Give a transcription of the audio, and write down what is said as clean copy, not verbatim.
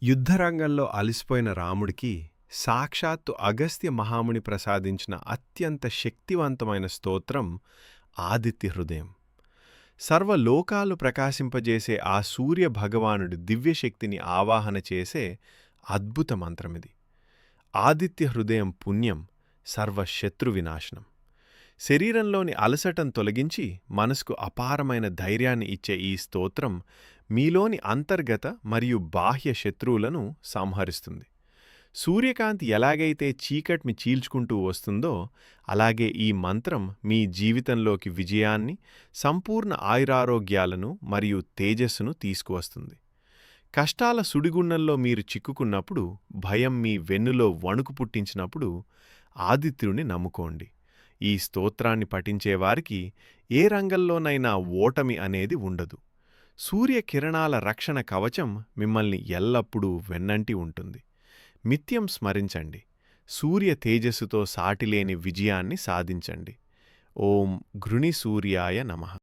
యుద్ధరంగంలో అలిసిపోయిన రాముడికి సాక్షాత్తు అగస్త్య మహాముని ప్రసాదించిన అత్యంత శక్తివంతమైన స్తోత్రం ఆదిత్య హృదయం. సర్వలోకాలు ప్రకాశింపజేసే ఆ సూర్య భగవానుడి దివ్యశక్తిని ఆవాహన చేసే అద్భుత మంత్రమిది. ఆదిత్య హృదయం పుణ్యం సర్వశత్రు వినాశనం. శరీరంలోని అలసటం తొలగించి మనసుకు అపారమైన ధైర్యాన్ని ఇచ్చే ఈ స్తోత్రం మీలోని అంతర్గత మరియు బాహ్య శత్రువులను సంహరిస్తుంది. సూర్యకాంతి ఎలాగైతే చీకటిని చీల్చుకుంటూ వస్తుందో అలాగే ఈ మంత్రం మీ జీవితంలోకి విజయాన్ని, సంపూర్ణ ఆయురారోగ్యాలను మరియు తేజస్సును తీసుకువస్తుంది. కష్టాల సుడిగుండంలో మీరు చిక్కుకున్నప్పుడు, భయం మీ వెన్నులో వణుకు పుట్టించినప్పుడు ఆదిత్యుని నమ్ముకోండి. ఈ స్తోత్రాన్ని పఠించేవారికి ఏ రంగంలోనైనా ఓటమి అనేది ఉండదు. సూర్యకిరణాల రక్షణ కవచం మిమ్మల్ని ఎల్లప్పుడూ వెన్నంటి ఉంటుంది. నిత్యం స్మరించండి. సూర్య తేజస్సుతో సాటిలేని విజయాన్ని సాధించండి. ఓం ఘృణి సూర్యాయ నమః.